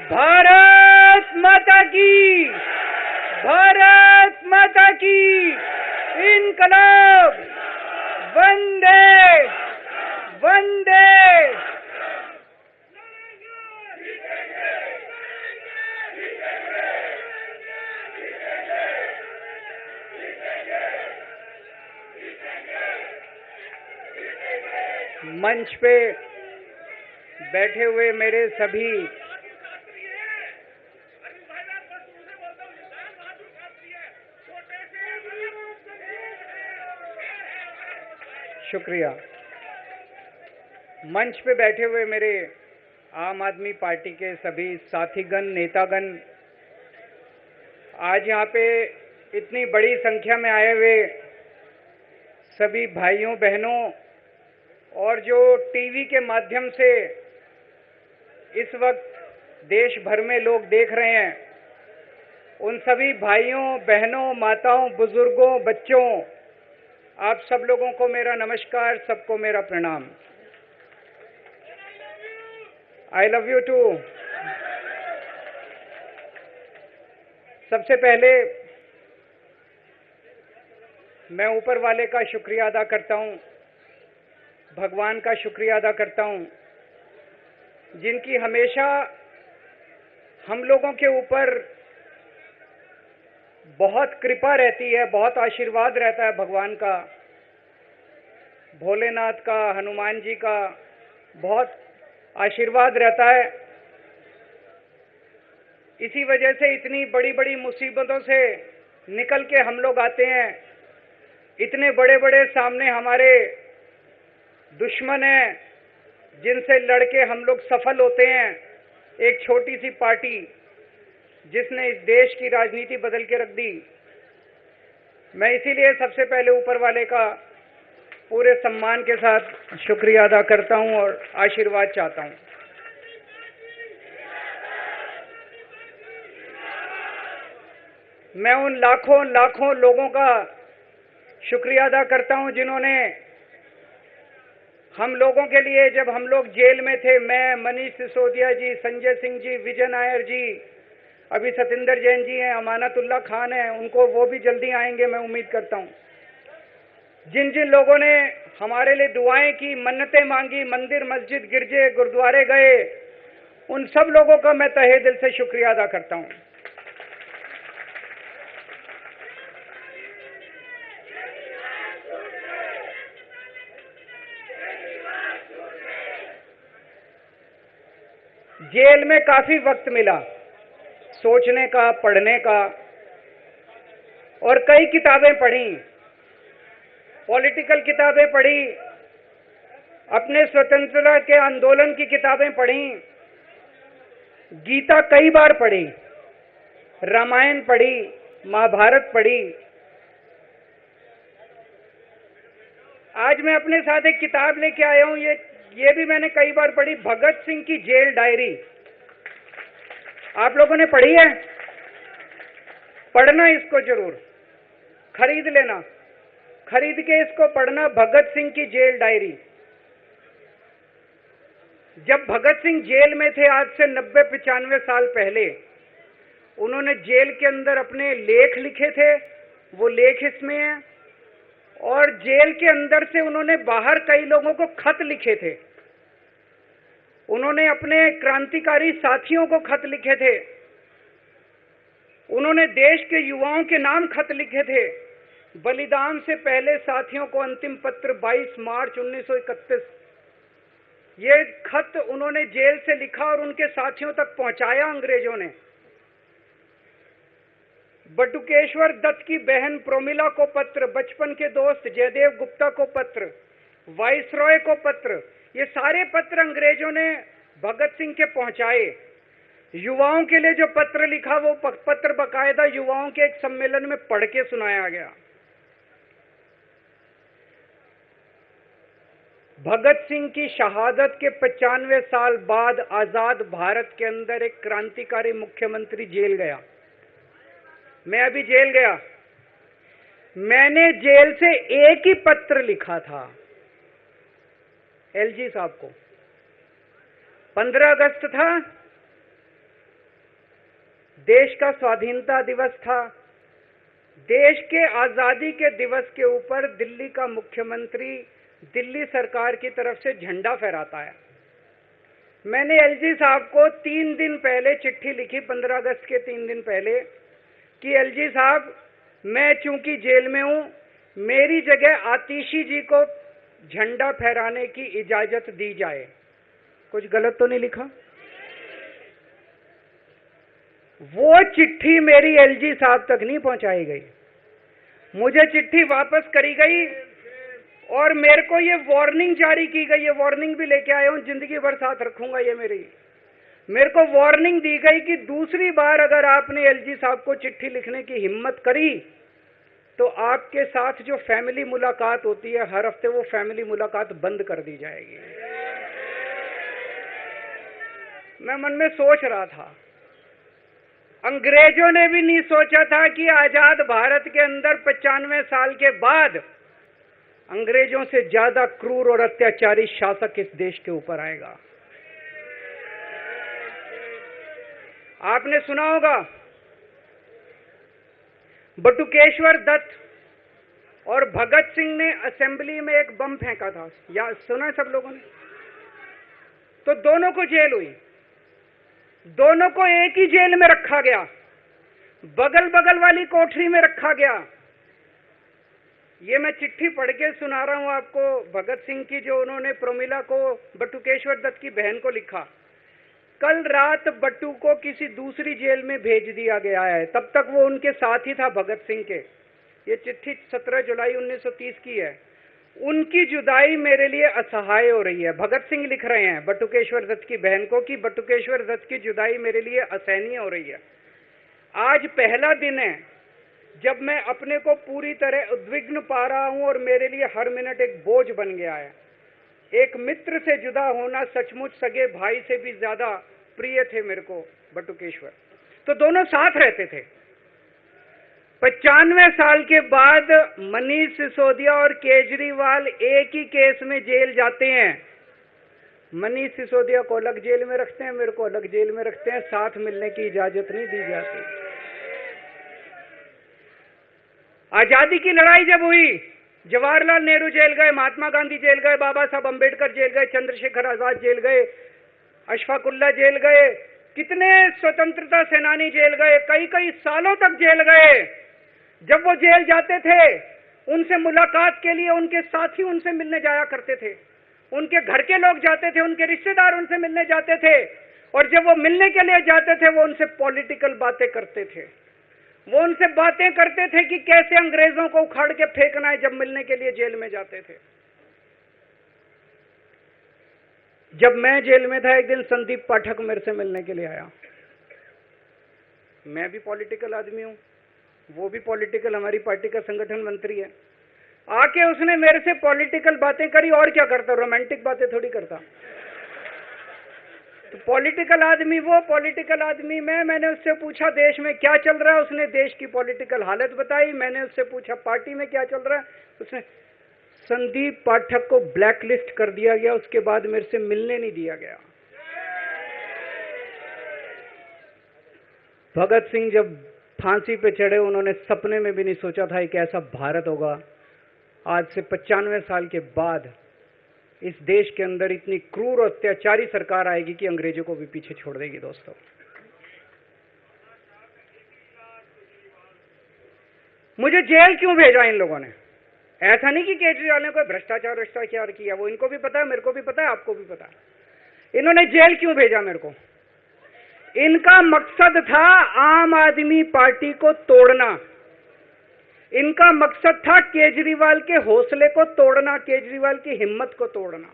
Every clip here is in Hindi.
भारत माता की, भारत माता की, इनकलाब, वंदे वंदे। मंच पे बैठे हुए मेरे सभी शुक्रिया। मंच पे बैठे हुए मेरे आम आदमी पार्टी के सभी साथीगण, नेतागण, आज यहाँ पे इतनी बड़ी संख्या में आए हुए सभी भाइयों बहनों और जो टीवी के माध्यम से इस वक्त देश भर में लोग देख रहे हैं, उन सभी भाइयों बहनों, माताओं, बुजुर्गों, बच्चों, आप सब लोगों को मेरा नमस्कार, सबको मेरा प्रणाम। I love you too. सबसे पहले मैं ऊपर वाले का शुक्रिया अदा करता हूं, भगवान का शुक्रिया अदा करता हूं, जिनकी हमेशा हम लोगों के ऊपर बहुत कृपा रहती है, बहुत आशीर्वाद रहता है भगवान का, भोलेनाथ का, हनुमान जी का बहुत आशीर्वाद रहता है। इसी वजह से इतनी बड़ी बड़ी मुसीबतों से निकल के हम लोग आते हैं। इतने बड़े बड़े सामने हमारे दुश्मन हैं जिनसे लड़के हम लोग सफल होते हैं। एक छोटी सी पार्टी जिसने इस देश की राजनीति बदल के रख दी। मैं इसीलिए सबसे पहले ऊपर वाले का पूरे सम्मान के साथ शुक्रिया अदा करता हूं और आशीर्वाद चाहता हूं। मैं उन लाखों लाखों लोगों का शुक्रिया अदा करता हूं जिन्होंने हम लोगों के लिए, जब हम लोग जेल में थे, मैं, मनीष सिसोदिया जी, संजय सिंह जी, विजय नायर जी, अभी सतिंदर जैन जी हैं, अमानतुल्लाह खान हैं, उनको वो भी जल्दी आएंगे मैं उम्मीद करता हूं। जिन जिन लोगों ने हमारे लिए दुआएं की, मन्नतें मांगी, मंदिर मस्जिद गिरजे गुरुद्वारे गए, उन सब लोगों का मैं तहे दिल से शुक्रिया अदा करता हूं। जेल में काफी वक्त मिला सोचने का, पढ़ने का, और कई किताबें पढ़ी, पॉलिटिकल किताबें पढ़ी, अपने स्वतंत्रता के आंदोलन की किताबें पढ़ी, गीता कई बार पढ़ी, रामायण पढ़ी, महाभारत पढ़ी। आज मैं अपने साथ एक किताब लेके आया हूं, ये भी मैंने कई बार पढ़ी, भगत सिंह की जेल डायरी। आप लोगों ने पढ़ी है? पढ़ना इसको जरूर, खरीद लेना, खरीद के इसको पढ़ना, भगत सिंह की जेल डायरी। जब भगत सिंह जेल में थे आज से 90-95 साल पहले, उन्होंने जेल के अंदर अपने लेख लिखे थे, वो लेख इसमें है। और जेल के अंदर से उन्होंने बाहर कई लोगों को खत लिखे थे, उन्होंने अपने क्रांतिकारी साथियों को खत लिखे थे, उन्होंने देश के युवाओं के नाम खत लिखे थे। बलिदान से पहले साथियों को अंतिम पत्र 22 मार्च 1931, ये खत उन्होंने जेल से लिखा और उनके साथियों तक पहुंचाया अंग्रेजों ने। बटुकेश्वर दत्त की बहन प्रोमिला को पत्र, बचपन के दोस्त जयदेव गुप्ता को पत्र, वाइसरॉय को पत्र, ये सारे पत्र अंग्रेजों ने भगत सिंह के पहुंचाए। युवाओं के लिए जो पत्र लिखा, वो पत्र बाकायदा युवाओं के एक सम्मेलन में पढ़ के सुनाया गया। भगत सिंह की शहादत के 95 साल बाद आजाद भारत के अंदर एक क्रांतिकारी मुख्यमंत्री जेल गया। मैं अभी जेल गया, मैंने जेल से एक ही पत्र लिखा था एलजी साहब को। 15 अगस्त था, देश का स्वाधीनता दिवस था। देश के आजादी के दिवस के ऊपर दिल्ली का मुख्यमंत्री दिल्ली सरकार की तरफ से झंडा फहराता है। मैंने एलजी साहब को 3 दिन पहले चिट्ठी लिखी, 15 अगस्त के 3 दिन पहले, कि एलजी साहब, मैं चूंकि जेल में हूं, मेरी जगह आतिशी जी को झंडा फहराने की इजाजत दी जाए। कुछ गलत तो नहीं लिखा? वो चिट्ठी मेरी एलजी साहब तक नहीं पहुंचाई गई, मुझे चिट्ठी वापस करी गई और मेरे को ये वार्निंग जारी की गई। ये वार्निंग भी लेके आया हूं, जिंदगी भर साथ रखूंगा ये मेरे को वार्निंग दी गई कि दूसरी बार अगर आपने एलजी साहब को चिट्ठी लिखने की हिम्मत करी तो आपके साथ जो फैमिली मुलाकात होती है हर हफ्ते, वो फैमिली मुलाकात बंद कर दी जाएगी। मैं मन में सोच रहा था, अंग्रेजों ने भी नहीं सोचा था कि आजाद भारत के अंदर 95 साल के बाद अंग्रेजों से ज्यादा क्रूर और अत्याचारी शासक इस देश के ऊपर आएगा। आपने सुना होगा, बटुकेश्वर दत्त और भगत सिंह ने असेंबली में एक बम फेंका था, या सुना सब लोगों ने? तो दोनों को जेल हुई, दोनों को एक ही जेल में रखा गया, बगल बगल वाली कोठरी में रखा गया। ये मैं चिट्ठी पढ़ के सुना रहा हूं आपको, भगत सिंह की, जो उन्होंने प्रोमिला को, बटुकेश्वर दत्त की बहन को लिखा। कल रात बट्टू को किसी दूसरी जेल में भेज दिया गया है, तब तक वो उनके साथ ही था भगत सिंह के। ये चिट्ठी 17 जुलाई 1930 की है। उनकी जुदाई मेरे लिए असहाय हो रही है। भगत सिंह लिख रहे हैं बटुकेश्वर दत्त की बहन को कि बटुकेश्वर दत्त की जुदाई मेरे लिए असहनीय हो रही है। आज पहला दिन है जब मैं अपने को पूरी तरह उद्विग्न पा रहा हूं और मेरे लिए हर मिनट एक बोझ बन गया है। एक मित्र से जुदा होना सचमुच सगे भाई से भी ज्यादा प्रिय थे मेरे को बटुकेश्वर। तो दोनों साथ रहते थे। 95 साल के बाद मनीष सिसोदिया और केजरीवाल एक ही केस में जेल जाते हैं। मनीष सिसोदिया को अलग जेल में रखते हैं, मेरे को अलग जेल में रखते हैं, साथ मिलने की इजाजत नहीं दी जाती। आजादी की लड़ाई जब हुई, जवाहरलाल नेहरू जेल गए, महात्मा गांधी जेल गए, बाबा साहब अंबेडकर जेल गए, चंद्रशेखर आजाद जेल गए, अशफाकुल्ला जेल गए, कितने स्वतंत्रता सेनानी जेल गए, कई कई सालों तक जेल गए। जब वो जेल जाते थे, उनसे मुलाकात के लिए उनके साथी उनसे मिलने जाया करते थे, उनके घर के लोग जाते थे, उनके रिश्तेदार उनसे मिलने जाते थे, और जब वो मिलने के लिए जाते थे वो उनसे पॉलिटिकल बातें करते थे। वो उनसे बातें करते थे कि कैसे अंग्रेजों को उखाड़ के फेंकना है, जब मिलने के लिए जेल में जाते थे। जब मैं जेल में था, एक दिन संदीप पाठक मेरे से मिलने के लिए आया। मैं भी पॉलिटिकल आदमी हूं, वो भी पॉलिटिकल, हमारी पार्टी का संगठन मंत्री है। आके उसने मेरे से पॉलिटिकल बातें करी, और क्या करता, रोमांटिक बातें थोड़ी करता। तो पॉलिटिकल आदमी वो, पॉलिटिकल आदमी मैंने उससे पूछा देश में क्या चल रहा है, उसने देश की पॉलिटिकल हालत बताई। मैंने उससे पूछा पार्टी में क्या चल रहा है, उसने संदीप पाठक को ब्लैकलिस्ट कर दिया गया, उसके बाद मेरे से मिलने नहीं दिया गया। भगत सिंह जब फांसी पे चढ़े, उन्होंने सपने में भी नहीं सोचा था एक ऐसा भारत होगा। आज से 95 साल के बाद इस देश के अंदर इतनी क्रूर और अत्याचारी सरकार आएगी कि अंग्रेजों को भी पीछे छोड़ देगी। दोस्तों, मुझे जेल क्यों भेजा इन लोगों ने? ऐसा नहीं कि केजरीवाल ने कोई भ्रष्टाचार किया, वो इनको भी पता है, मेरे को भी पता है, आपको भी पता है। इन्होंने जेल क्यों भेजा मेरे को? इनका मकसद था आम आदमी पार्टी को तोड़ना। इनका मकसद था केजरीवाल के हौसले को तोड़ना, केजरीवाल की हिम्मत को तोड़ना।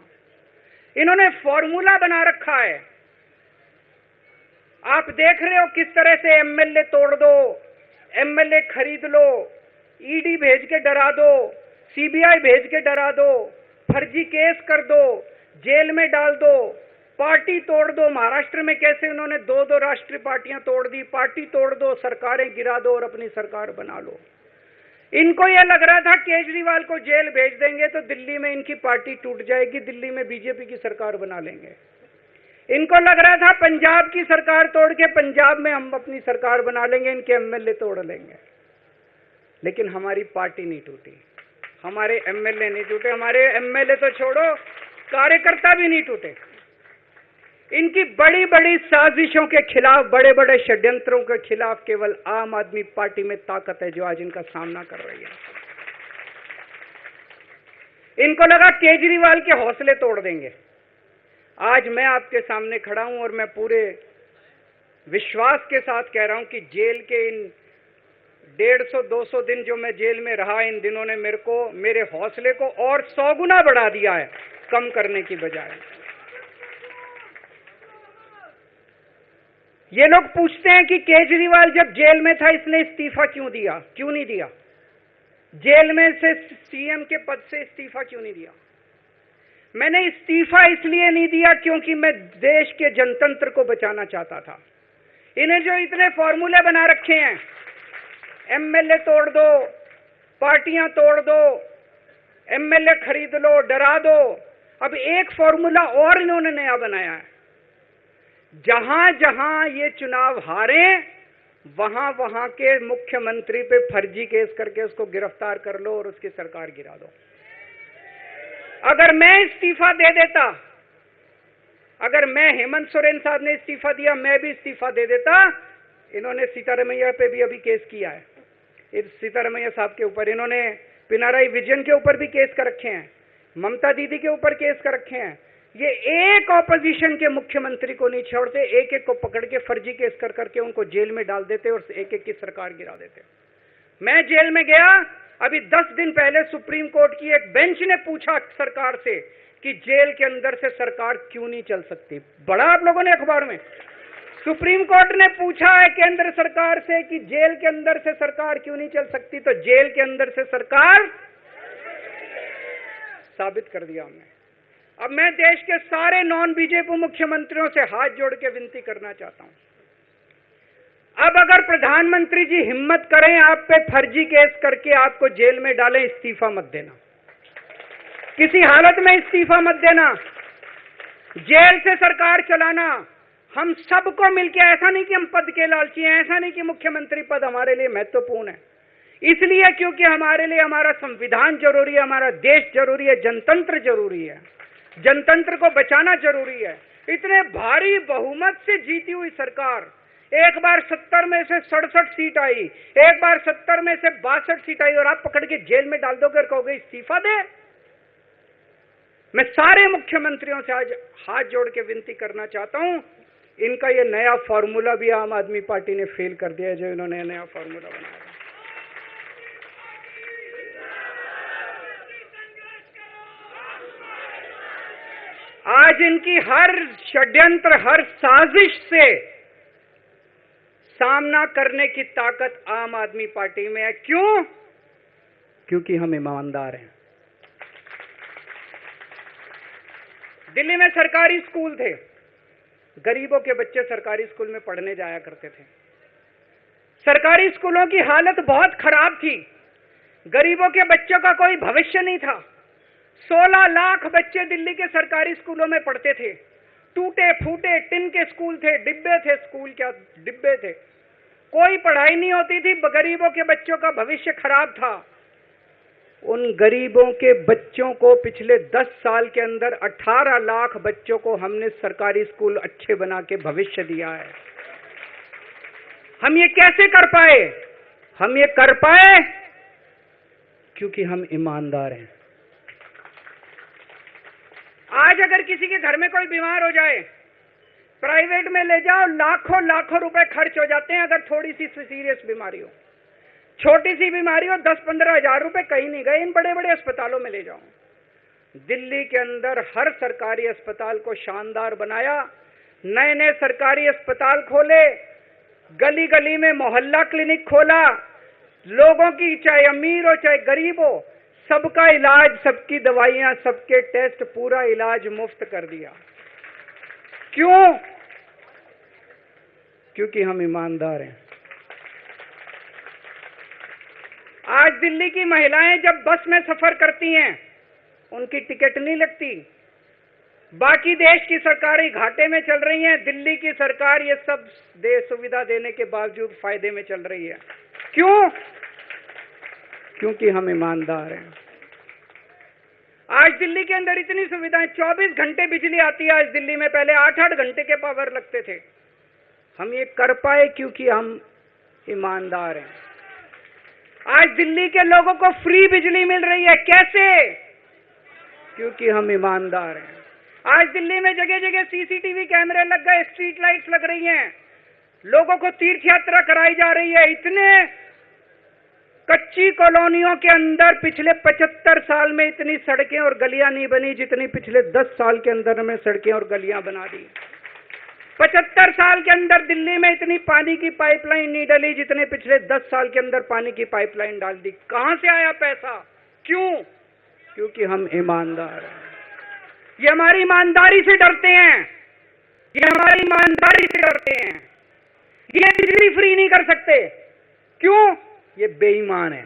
इन्होंने फॉर्मूला बना रखा है। आप देख रहे हो किस तरह से एमएलए तोड़ दो, एमएलए खरीद लो, ईडी भेज के डरा दो, सीबीआई भेज के डरा दो, फर्जी केस कर दो, जेल में डाल दो, पार्टी तोड़ दो। महाराष्ट्र में कैसे उन्होंने 2-2 राष्ट्रीय पार्टियां तोड़ दी। पार्टी तोड़ दो, सरकारें गिरा दो और अपनी सरकार बना लो। इनको यह लग रहा था केजरीवाल को जेल भेज देंगे तो दिल्ली में इनकी पार्टी टूट जाएगी, दिल्ली में बीजेपी की सरकार बना लेंगे। इनको लग रहा था पंजाब की सरकार तोड़ के पंजाब में हम अपनी सरकार बना लेंगे, इनके एमएलए तोड़ लेंगे। लेकिन हमारी पार्टी नहीं टूटी, हमारे एमएलए नहीं टूटे, हमारे एमएलए तो छोड़ो, कार्यकर्ता भी नहीं टूटे। इनकी बड़ी बड़ी साजिशों के खिलाफ, बड़े बड़े षड्यंत्रों के खिलाफ केवल आम आदमी पार्टी में ताकत है जो आज इनका सामना कर रही है। इनको लगा केजरीवाल के हौसले तोड़ देंगे। आज मैं आपके सामने खड़ा हूं और मैं पूरे विश्वास के साथ कह रहा हूं कि जेल के इन 150-200 दिन जो मैं जेल में रहा, इन दिनों ने मेरे हौसले को और 100 गुना बढ़ा दिया है, कम करने की बजाय। ये लोग पूछते हैं कि केजरीवाल जब जेल में था इसने इस्तीफा क्यों दिया, क्यों नहीं दिया? जेल में से सीएम के पद से इस्तीफा क्यों नहीं दिया? मैंने इस्तीफा इसलिए नहीं दिया क्योंकि मैं देश के जनतंत्र को बचाना चाहता था। इन्हें जो इतने फॉर्मूले बना रखे हैं, एमएलए तोड़ दो, पार्टियां तोड़ दो, एमएलए खरीद लो, डरा दो, अब एक फॉर्मूला और इन्होंने नया बनाया है। जहां जहां ये चुनाव हारे, वहां वहां के मुख्यमंत्री पे फर्जी केस करके उसको गिरफ्तार कर लो और उसकी सरकार गिरा दो। अगर मैं इस्तीफा दे देता, अगर मैं हेमंत सोरेन साहब ने इस्तीफा दिया, मैं भी इस्तीफा दे देता, इन्होंने सीतारमैया पे भी अभी केस किया है, इस सीतारमैया साहब के ऊपर इन्होंने पिनाराई विजयन के ऊपर भी केस कर रखे हैं, ममता दीदी के ऊपर केस कर रखे हैं। ये एक ऑपोजिशन के मुख्यमंत्री को नहीं छोड़ते, एक एक को पकड़ के फर्जी केस कर करके उनको जेल में डाल देते और एक एक की सरकार गिरा देते। मैं जेल में गया, अभी 10 दिन पहले सुप्रीम कोर्ट की एक बेंच ने पूछा सरकार से कि जेल के अंदर से सरकार क्यों नहीं चल सकती। बड़ा आप लोगों ने अखबार में, सुप्रीम कोर्ट ने पूछा है केंद्र सरकार से कि जेल के अंदर से सरकार क्यों नहीं चल सकती, तो जेल के अंदर से सरकार साबित कर दिया हमने। अब मैं देश के सारे नॉन बीजेपी मुख्यमंत्रियों से हाथ जोड़ के विनती करना चाहता हूं, अब अगर प्रधानमंत्री जी हिम्मत करें आप पे फर्जी केस करके आपको जेल में डालें, इस्तीफा मत देना, किसी हालत में इस्तीफा मत देना, जेल से सरकार चलाना हम सबको मिलकर। ऐसा नहीं कि हम पद के लालची हैं, ऐसा नहीं कि मुख्यमंत्री पद हमारे लिए महत्वपूर्ण है, इसलिए क्योंकि हमारे लिए हमारा संविधान जरूरी है, हमारा देश जरूरी है, जनतंत्र जरूरी है, जनतंत्र को बचाना जरूरी है। इतने भारी बहुमत से जीती हुई सरकार, एक बार 70 में से 67 सीट आई, एक बार 70 में से 62 सीट आई, और आप पकड़ के जेल में डाल दोगे और कहोगे इस्तीफा दे। मैं सारे मुख्यमंत्रियों से आज हाथ जोड़ के विनती करना चाहता हूं, इनका ये नया फॉर्मूला भी आम आदमी पार्टी ने फेल कर दिया है, जो इन्होंने नया फॉर्मूला बनाया। आज इनकी हर षड्यंत्र, हर साजिश से सामना करने की ताकत आम आदमी पार्टी में है। क्यों? क्योंकि हम ईमानदार हैं। दिल्ली में सरकारी स्कूल थे, गरीबों के बच्चे सरकारी स्कूल में पढ़ने जाया करते थे। सरकारी स्कूलों की हालत बहुत खराब थी, गरीबों के बच्चों का कोई भविष्य नहीं था। 16 लाख बच्चे दिल्ली के सरकारी स्कूलों में पढ़ते थे। टूटे फूटे टिन के स्कूल थे, डिब्बे थे, स्कूल क्या डिब्बे थे, कोई पढ़ाई नहीं होती थी, गरीबों के बच्चों का भविष्य खराब था। उन गरीबों के बच्चों को पिछले 10 साल के अंदर 18 लाख बच्चों को हमने सरकारी स्कूल अच्छे बना के भविष्य दिया है। हम ये कैसे कर पाए? हम ये कर पाए क्योंकि हम ईमानदार हैं। आज अगर किसी के घर में कोई बीमार हो जाए, प्राइवेट में ले जाओ, लाखों लाखों रुपए खर्च हो जाते हैं। अगर थोड़ी सी सीरियस बीमारी हो, छोटी सी बीमारी हो, 10-15 हजार रुपए कहीं नहीं गए, इन बड़े बड़े अस्पतालों में ले जाओ। दिल्ली के अंदर हर सरकारी अस्पताल को शानदार बनाया, नए नए सरकारी अस्पताल खोले, गली गली में मोहल्ला क्लिनिक खोला, लोगों की चाहे अमीर हो चाहे गरीब हो, सबका इलाज, सबकी दवाइयां, सबके टेस्ट, पूरा इलाज मुफ्त कर दिया। क्यों? क्योंकि हम ईमानदार हैं। आज दिल्ली की महिलाएं जब बस में सफर करती हैं, उनकी टिकट नहीं लगती, बाकी देश की सरकारें घाटे में चल रही हैं, दिल्ली की सरकार ये सब सुविधा देने के बावजूद फायदे में चल रही है। क्यों? क्योंकि हम ईमानदार हैं। आज दिल्ली के अंदर इतनी सुविधाएं, 24 घंटे बिजली आती है आज दिल्ली में, पहले 8-8 घंटे के पावर लगते थे। हम ये कर पाए क्योंकि हम ईमानदार हैं। आज दिल्ली के लोगों को फ्री बिजली मिल रही है, कैसे? क्योंकि हम ईमानदार हैं। आज दिल्ली में जगह जगह सीसीटीवी कैमरे लग गए, स्ट्रीट लाइट्स लग रही हैं, लोगों को तीर्थ यात्रा कराई जा रही है। इतने कच्ची कॉलोनियों के अंदर पिछले 75 साल में इतनी सड़कें और गलियां नहीं बनी जितनी पिछले 10 साल के अंदर हमें सड़कें और गलियां बना दी। 75 साल के अंदर दिल्ली में इतनी पानी की पाइपलाइन नहीं डली जितने पिछले 10 साल के अंदर पानी की पाइपलाइन डाल दी। कहां से आया पैसा? क्यों? क्योंकि हम ईमानदार हैं। ये हमारी ईमानदारी से डरते हैं, ये हमारी ईमानदारी से डरते हैं। ये बिजली फ्री नहीं कर सकते, क्यों? ये बेईमान है।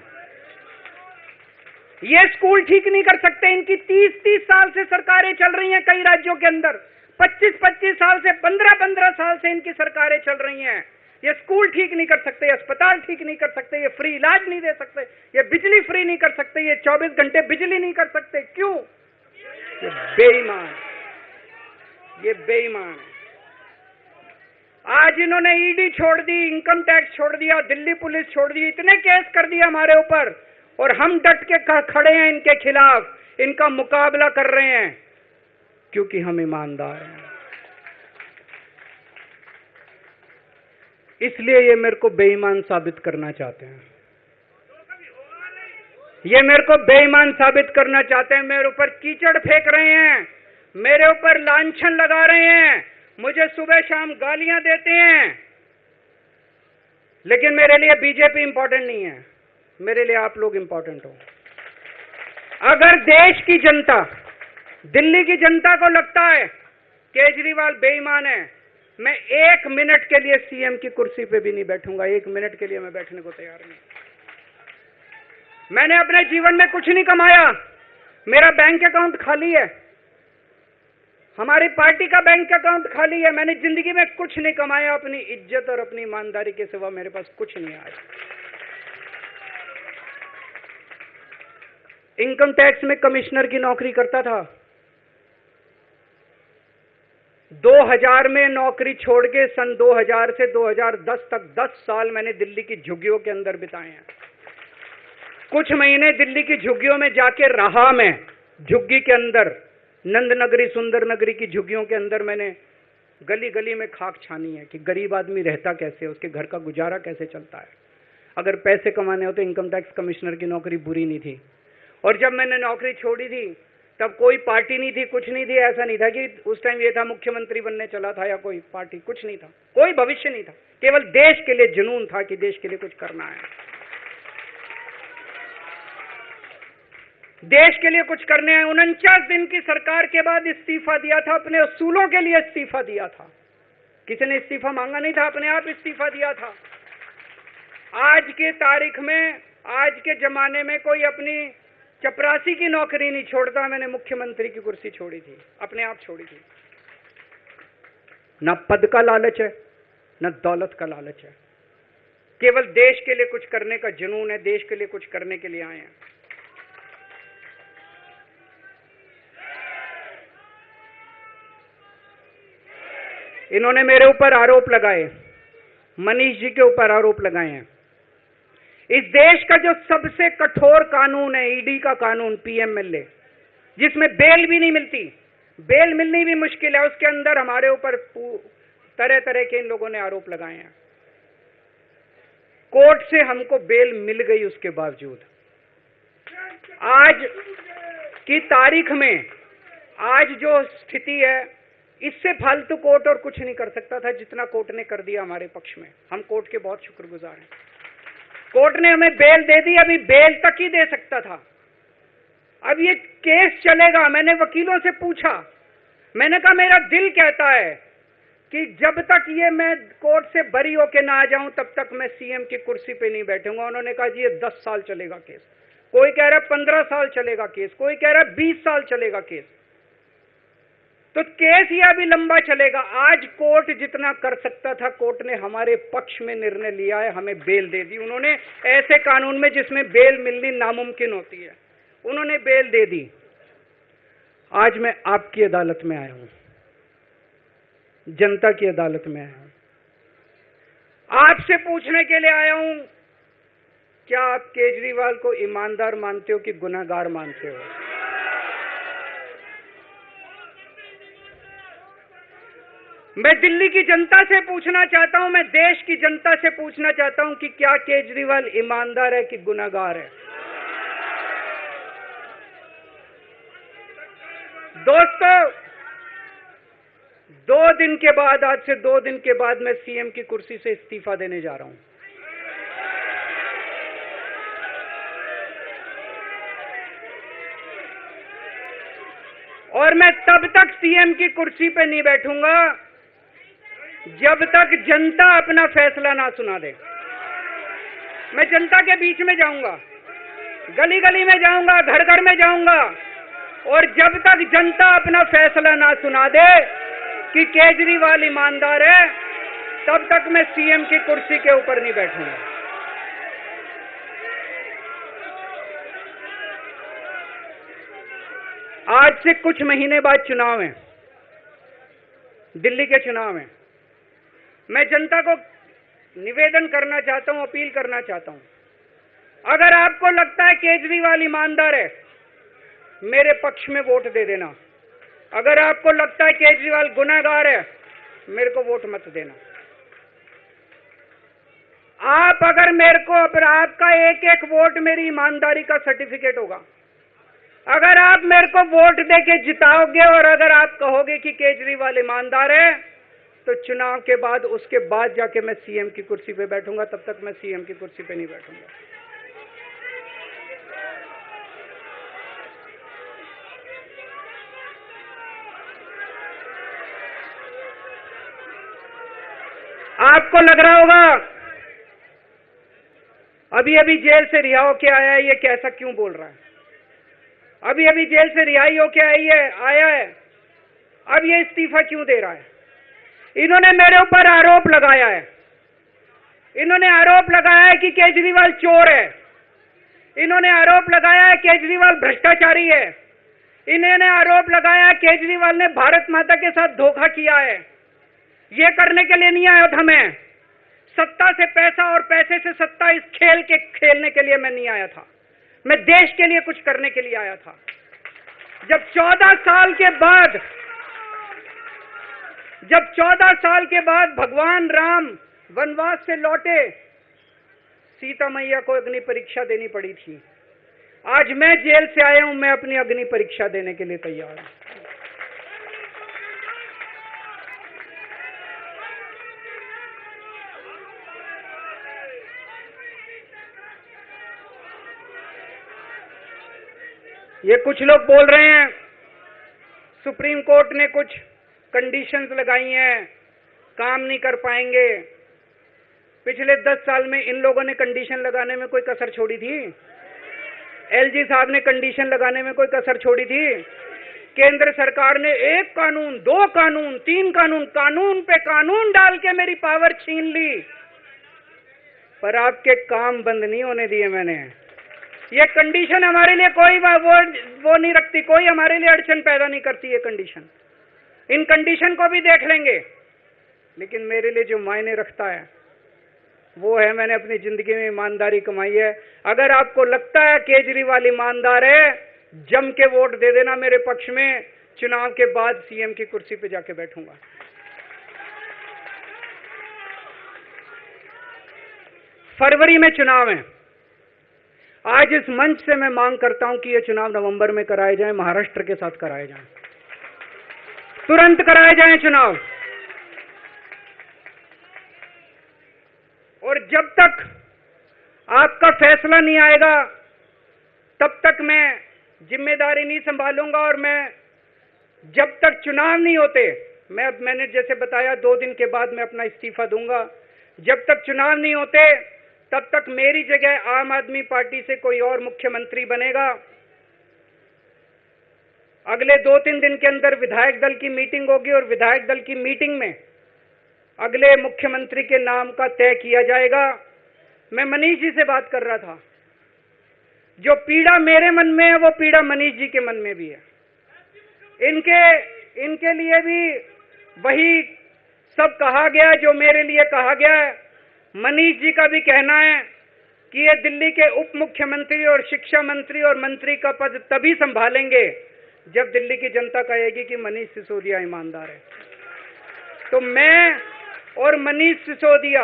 ये स्कूल ठीक नहीं कर सकते, इनकी 30-30 साल से सरकारें चल रही हैं कई राज्यों के अंदर, 25-25 साल से, 15-15 साल से इनकी सरकारें चल रही हैं। ये स्कूल ठीक नहीं कर सकते, अस्पताल ठीक नहीं कर सकते, ये फ्री इलाज नहीं दे सकते, ये बिजली फ्री नहीं कर सकते, ये 24 घंटे बिजली नहीं कर सकते। क्यों? ये बेईमान, ये बेईमान है। आज इन्होंने ईडी छोड़ दी, इनकम टैक्स छोड़ दिया, दिल्ली पुलिस छोड़ दी, इतने केस कर दिया हमारे ऊपर, और हम डट के खड़े हैं इनके खिलाफ, इनका मुकाबला कर रहे हैं क्योंकि हम ईमानदार हैं। इसलिए ये मेरे को बेईमान साबित करना चाहते हैं, ये मेरे को बेईमान साबित करना चाहते हैं। मेरे ऊपर कीचड़ फेंक रहे हैं, मेरे ऊपर लांछन लगा रहे हैं, मुझे सुबह शाम गालियां देते हैं, लेकिन मेरे लिए बीजेपी इंपॉर्टेंट नहीं है, मेरे लिए आप लोग इंपॉर्टेंट हो। अगर देश की जनता, दिल्ली की जनता को लगता है केजरीवाल बेईमान है, मैं 1 मिनट के लिए सीएम की कुर्सी पे भी नहीं बैठूंगा। 1 मिनट के लिए मैं बैठने को तैयार नहीं। मैंने अपने जीवन में कुछ नहीं कमाया, मेरा बैंक अकाउंट खाली है, हमारी पार्टी का बैंक अकाउंट खाली है। मैंने जिंदगी में कुछ नहीं कमाया, अपनी इज्जत और अपनी ईमानदारी के सिवा मेरे पास कुछ नहीं आया। इनकम टैक्स में कमिश्नर की नौकरी करता था, 2000 में नौकरी छोड़ के सन 2000 से 2010 तक 10 साल मैंने दिल्ली की झुग्गियों के अंदर बिताए हैं। कुछ महीने दिल्ली की झुग्गियों में जाके रहा मैं, झुग्गी के अंदर, नंद नगरी, सुंदर नगरी की झुग्गियों के अंदर मैंने गली गली में खाक छानी है कि गरीब आदमी रहता कैसे, उसके घर का गुजारा कैसे चलता है। अगर पैसे कमाने हो तो इनकम टैक्स कमिश्नर की नौकरी बुरी नहीं थी। और जब मैंने नौकरी छोड़ी थी तब कोई पार्टी नहीं थी, कुछ नहीं थी। ऐसा नहीं था कि उस टाइम ये था मुख्यमंत्री बनने चला था या कोई पार्टी, कुछ नहीं था, कोई भविष्य नहीं था, केवल देश के लिए जुनून था कि देश के लिए कुछ करना है, देश के लिए कुछ करने हैं। 49 दिन की सरकार के बाद इस्तीफा दिया था, अपने असूलों के लिए इस्तीफा दिया था, किसी ने इस्तीफा मांगा नहीं था, अपने आप इस्तीफा दिया था। आज के तारीख में, आज के जमाने में कोई अपनी चपरासी की नौकरी नहीं छोड़ता। मैंने मुख्यमंत्री की कुर्सी छोड़ी थी, अपने आप छोड़ी थी। न पद का लालच है, न दौलत का लालच है, केवल देश के लिए कुछ करने का जुनून है, देश के लिए कुछ करने के लिए आए हैं। इन्होंने मेरे ऊपर आरोप लगाए, मनीष जी के ऊपर आरोप लगाए हैं। इस देश का जो सबसे कठोर कानून है, ईडी का कानून, पीएमएलए, जिसमें बेल भी नहीं मिलती, बेल मिलनी भी मुश्किल है, उसके अंदर हमारे ऊपर तरह तरह के इन लोगों ने आरोप लगाए हैं। कोर्ट से हमको बेल मिल गई, उसके बावजूद आज की तारीख में, आज जो स्थिति है, इससे फालतू कोर्ट और कुछ नहीं कर सकता था जितना कोर्ट ने कर दिया हमारे पक्ष में। हम कोर्ट के बहुत शुक्रगुजार हैं। कोर्ट ने हमें बेल दे दी, अभी बेल तक ही दे सकता था। अब ये केस चलेगा। मैंने वकीलों से पूछा, मैंने कहा मेरा दिल कहता है कि जब तक ये मैं कोर्ट से बरी होके ना आ जाऊं तब तक मैं सीएम की कुर्सी पे नहीं बैठूंगा। उन्होंने कहा जी ये 10 साल चलेगा केस, कोई कह रहा है 15 साल चलेगा केस, कोई कह रहा है 20 साल चलेगा केस। तो केस यह भी लंबा चलेगा। आज कोर्ट जितना कर सकता था, कोर्ट ने हमारे पक्ष में निर्णय लिया है, हमें बेल दे दी। उन्होंने ऐसे कानून में जिसमें बेल मिलनी नामुमकिन होती है, उन्होंने बेल दे दी। आज मैं आपकी अदालत में आया हूं, जनता की अदालत में आया हूं, आपसे पूछने के लिए आया हूं, क्या आप केजरीवाल को ईमानदार मानते हो कि गुनहगार मानते हो? मैं दिल्ली की जनता से पूछना चाहता हूं, मैं देश की जनता से पूछना चाहता हूं कि क्या केजरीवाल ईमानदार है कि गुनहगार है? दोस्तों, 2 दिन के बाद, आज से 2 दिन के बाद मैं सीएम की कुर्सी से इस्तीफा देने जा रहा हूं। और मैं तब तक सीएम की कुर्सी पे नहीं बैठूंगा जब तक जनता अपना फैसला ना सुना दे। मैं जनता के बीच में जाऊंगा, गली गली में जाऊंगा, घर घर में जाऊंगा, और जब तक जनता अपना फैसला ना सुना दे कि केजरीवाल ईमानदार है, तब तक मैं सीएम की कुर्सी के ऊपर नहीं बैठूंगा। आज से कुछ महीने बाद चुनाव है, दिल्ली के चुनाव हैं। मैं जनता को निवेदन करना चाहता हूं, अपील करना चाहता हूं, अगर आपको लगता है केजरीवाल ईमानदार है, मेरे पक्ष में वोट दे देना। अगर आपको लगता है केजरीवाल गुनहगार है, मेरे को वोट मत देना। आप अगर मेरे को, आपका एक एक वोट मेरी ईमानदारी का सर्टिफिकेट होगा। अगर आप मेरे को वोट देके जिताओगे और अगर आप कहोगे कि केजरीवाल ईमानदार है, तो चुनाव के बाद, उसके बाद जाके मैं सीएम की कुर्सी पे बैठूंगा। तब तक मैं सीएम की कुर्सी पे नहीं बैठूंगा। आपको लग रहा होगा अभी अभी जेल से रिहा होके आया है, ये कैसा क्यों बोल रहा है? अभी अभी जेल से रिहाई होके आया है, अब ये इस्तीफा क्यों दे रहा है? इन्होंने मेरे ऊपर आरोप लगाया है, इन्होंने आरोप लगाया है कि केजरीवाल चोर है, इन्होंने आरोप लगाया है केजरीवाल भ्रष्टाचारी है, इन्होंने आरोप लगाया है केजरीवाल ने भारत माता के साथ धोखा किया है। ये करने के लिए नहीं आया था मैं, सत्ता से पैसा और पैसे से सत्ता, इस खेल के खेलने के लिए मैं नहीं आया था। मैं देश के लिए कुछ करने के लिए आया था। जब 14 साल के बाद भगवान राम वनवास से लौटे, सीता मैया को अग्नि परीक्षा देनी पड़ी थी। आज मैं जेल से आया हूं, मैं अपनी अग्नि परीक्षा देने के लिए तैयार हूं। ये कुछ लोग बोल रहे हैं सुप्रीम कोर्ट ने कुछ कंडीशंस लगाई हैं, काम नहीं कर पाएंगे। पिछले 10 साल में इन लोगों ने कंडीशन लगाने में कोई कसर छोड़ी थी? एलजी साहब ने कंडीशन लगाने में कोई कसर छोड़ी थी? केंद्र सरकार ने 1 कानून, 2 कानून, 3 कानून, कानून पे कानून डाल के मेरी पावर छीन ली, पर आपके काम बंद नहीं होने दिए मैंने। ये कंडीशन हमारे लिए कोई वो नहीं रखती, कोई हमारे लिए अड़चन पैदा नहीं करती ये कंडीशन। इन कंडीशन को भी देख लेंगे, लेकिन मेरे लिए जो मायने रखता है वो है, मैंने अपनी जिंदगी में ईमानदारी कमाई है। अगर आपको लगता है केजरीवाल ईमानदार है, जम के वोट दे देना मेरे पक्ष में। चुनाव के बाद सीएम की कुर्सी पे जाके बैठूंगा। फरवरी में चुनाव है। आज इस मंच से मैं मांग करता हूं कि ये चुनाव नवंबर में कराए जाएं, महाराष्ट्र के साथ कराए जाएं, तुरंत कराए जाएं चुनाव। और जब तक आपका फैसला नहीं आएगा, तब तक मैं जिम्मेदारी नहीं संभालूंगा। और मैं, जब तक चुनाव नहीं होते, मैंने जैसे बताया 2 दिन के बाद मैं अपना इस्तीफा दूंगा। जब तक चुनाव नहीं होते, तब तक मेरी जगह आम आदमी पार्टी से कोई और मुख्यमंत्री बनेगा। अगले 2-3 दिन के अंदर विधायक दल की मीटिंग होगी और विधायक दल की मीटिंग में अगले मुख्यमंत्री के नाम का तय किया जाएगा। मैं मनीष जी से बात कर रहा था, जो पीड़ा मेरे मन में है वो पीड़ा मनीष जी के मन में भी है। इनके लिए भी वही सब कहा गया जो मेरे लिए कहा गया है। मनीष जी का भी कहना है कि ये दिल्ली के उप मुख्यमंत्री और शिक्षा मंत्री और मंत्री का पद तभी संभालेंगे जब दिल्ली की जनता कहेगी कि मनीष सिसोदिया ईमानदार है। तो मैं और मनीष सिसोदिया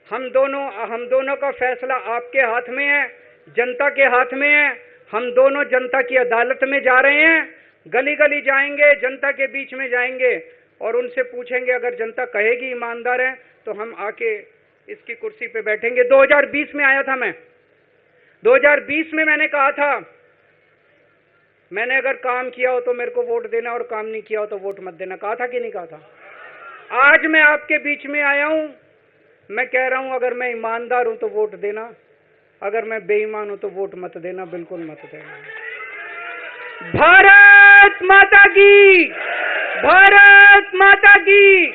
हम दोनों का फैसला आपके हाथ में है, जनता के हाथ में है। हम दोनों जनता की अदालत में जा रहे हैं, गली गली जाएंगे, जनता के बीच में जाएंगे और उनसे पूछेंगे, अगर जनता कहेगी ईमानदार है तो हम आके इसकी कुर्सी पे बैठेंगे। 2020 में आया था मैं, 2020 में मैंने कहा था, मैंने अगर काम किया हो तो मेरे को वोट देना और काम नहीं किया हो तो वोट मत देना, कहा था कि नहीं कहा था? आज मैं आपके बीच में आया हूं, मैं कह रहा हूं अगर मैं ईमानदार हूं तो वोट देना, अगर मैं बेईमान हूं तो वोट मत देना, बिल्कुल मत देना। भारत माता की, भारत माता की।